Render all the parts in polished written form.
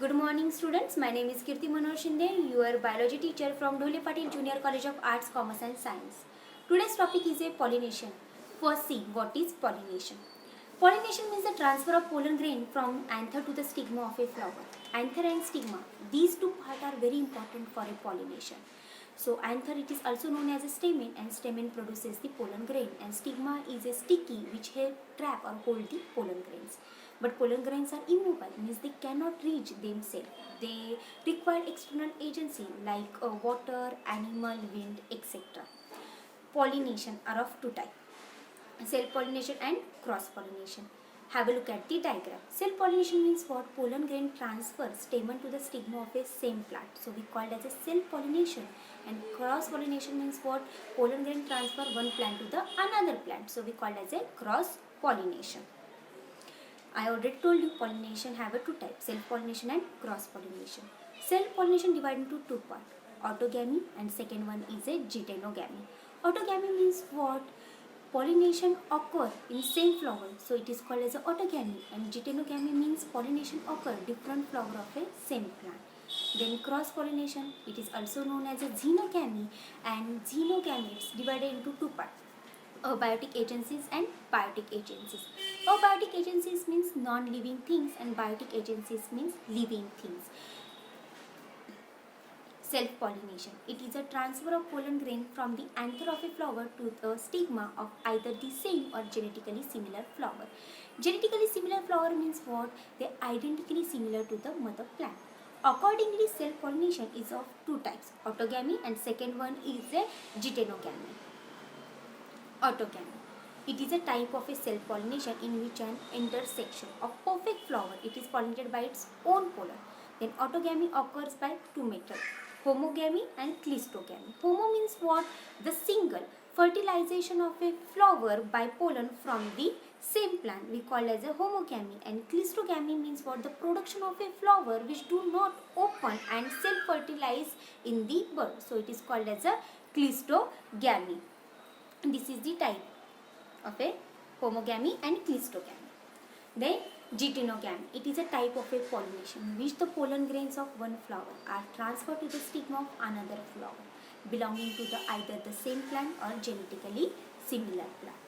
Good morning students, my name is Kirti Manoj Shinde, your biology teacher from Dhole Patil Junior College of Arts, Commerce and Science. Today's topic is a pollination. First see, what is pollination? Pollination means the transfer of pollen grain from anther to the stigma of a flower. Anther and stigma, these two parts are very important for a pollination. So anther, it is also known as a stamen, and stamen produces the pollen grain, and stigma is a sticky which help trap or hold the pollen grains. But pollen grains are immobile, means they cannot reach themselves. They require external agency like water, animal, wind, etc. Pollination are of two types: self-pollination and cross-pollination. Have a look at the diagram. Self-pollination means what? Pollen grain transfers stamen to the stigma of a same plant. So we call it as a self-pollination. And cross-pollination means what? Pollen grain transfer one plant to the another plant. So we call it as a cross-pollination. I already told you pollination have a two types: self-pollination and cross-pollination. Self-pollination divided into two parts: autogamy, and second one is a geitonogamy. Autogamy means what? Pollination occur in same flower, so it is called as a autogamy. And geitonogamy means pollination occur different flower of a same plant. Then cross-pollination, it is also known as a xenogamy, and xenogamy is divided into two parts: abiotic agencies and biotic agencies. Abiotic agencies means non-living things, and biotic agencies means living things. Self-pollination, it is a transfer of pollen grain from the anther of a flower to the stigma of either the same or genetically similar flower. Genetically similar flower means what? They are identically similar to the mother plant. Accordingly, self-pollination is of two types: autogamy, and second one is a geitonogamy. Autogamy, it is a type of a self-pollination in which an intersection of perfect flower, it is pollinated by its own pollen. Then autogamy occurs by two methods: homogamy and cleistogamy. Homo means what? The single fertilization of a flower by pollen from the same plant, we call as a homogamy. And cleistogamy means what? The production of a flower which do not open and self-fertilize in the bud. So it is called as a cleistogamy. This is the type of a homogamy and cleistogamy. Then geitonogamy, it is a type of a pollination in which the pollen grains of one flower are transferred to the stigma of another flower belonging to either the same plant or genetically similar plant.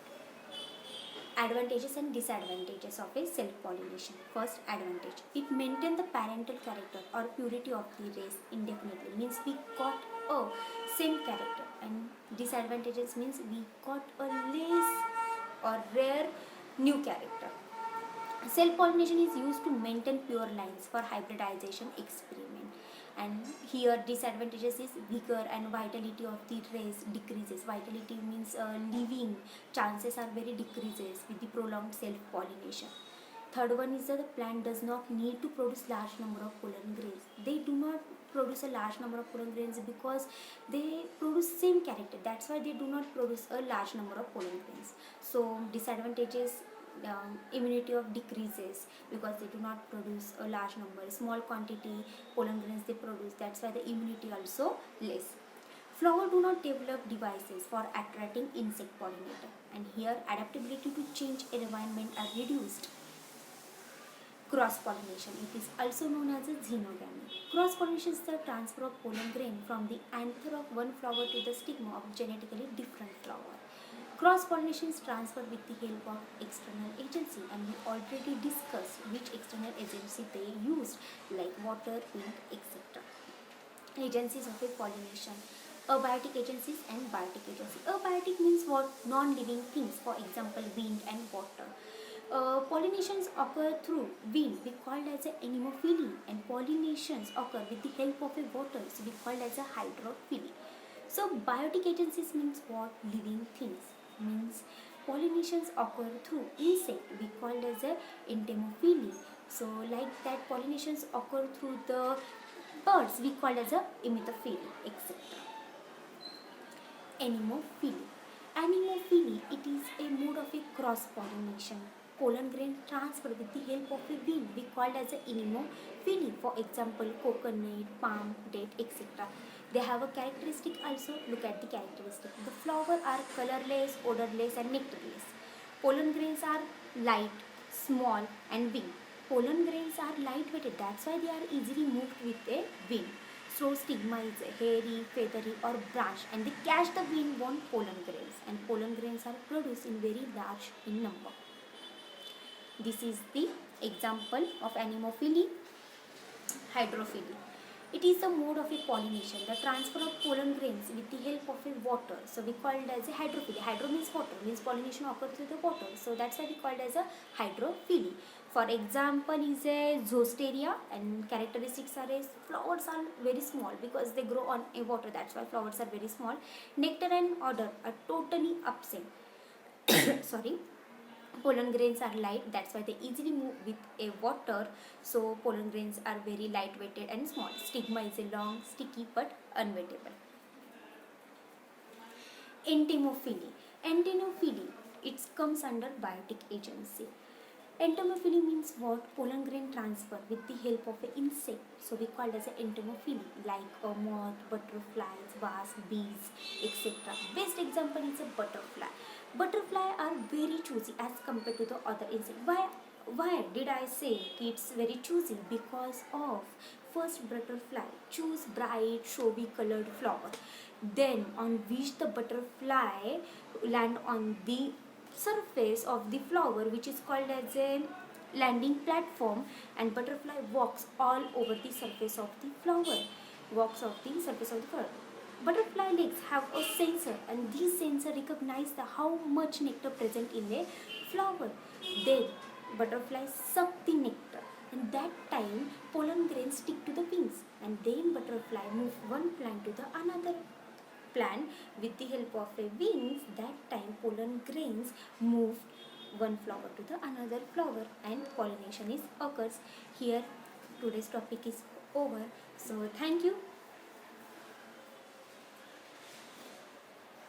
Advantages and disadvantages of a self-pollination. First advantage, it maintains the parental character or purity of the race indefinitely, means we got a same character. And disadvantages means we got a less or rare new character. Self-pollination is used to maintain pure lines for hybridization experiment. And here disadvantages is vigor and vitality of the race decreases. Vitality means living chances are very decreases with the prolonged self-pollination. Third one is that the plant does not need to produce large number of pollen grains. They do not produce a large number of pollen grains because they produce same character. That's why they do not produce a large number of pollen grains. So disadvantages, immunity of decreases because they do not produce a large number, small quantity pollen grains they produce. That's why the immunity also less. Flower do not develop devices for attracting insect pollinator, and here adaptability to change environment are reduced. Cross-pollination, it is also known as a xenogamy. Cross-pollination is the transfer of pollen grain from the anther of one flower to the stigma of genetically different flower. Cross-pollination is transferred with the help of external agency, and we already discussed which external agency they used, like water, wind, etc. Agencies of a pollination: abiotic agencies and biotic agencies. Abiotic means what? Non-living things, for example wind and water. Pollinations occur through wind, we called as a anemophily, and pollinations occur with the help of a water, so we called as a hydrophily. So biotic agencies means what? Living things, means pollinations occur through insect, we called as a entomophily. So like that, pollinations occur through the birds, we called as a emetophily, etc. Anemophily. Anemophily, it is a mode of a cross-pollination. Pollen grain transferred with the help of a wind, we called as a anemophily. For example, coconut, palm, date, etc. They have a characteristic also. Look at the characteristic. The flower are colorless, odorless, and nectarless. Pollen grains are light, small, and winged. Pollen grains are lightweight, that's why they are easily moved with a wind. So stigma is hairy, feathery or branched and they catch the wind on pollen grains, and pollen grains are produced in very large in number. This is the example of anemophily. Hydrophily. It is a mode of a pollination, the transfer of pollen grains with the help of a water. So we call it as a hydrophily. Hydro means water, means pollination occurs with the water. So that's why we call it as a hydrophily. For example is a zoosteria, and characteristics are as flowers are very small because they grow on a water. That's why flowers are very small. Nectar and odor are totally absent. Sorry. Pollen grains are light, that's why they easily move with a water. So pollen grains are very light weighted and small. Stigma is a long, sticky but unweightable. Entomophily. Entomophily, it comes under biotic agency. Entomophily means what? Pollen grain transfer with the help of an insect. So we call it as an entomophily, like a moth, butterflies, wasps, bees, etc. Best example is a butterfly. Butterfly are very choosy as compared to the other insect. Why did I say it's very choosy? Because of first butterfly choose bright showy colored flower, then on which the butterfly land on the surface of the flower, which is called as a landing platform, and butterfly walks all over the surface of the flower, walks off the surface of the flower. Butterfly legs have a sensor, and these sensor recognize the how much nectar present in a flower. Then butterflies suck the nectar, and that time pollen grains stick to the wings, and then butterfly move one plant to the another plant with the help of a wings. That time pollen grains move one flower to the another flower, and pollination is occurs. Here today's topic is over. So thank you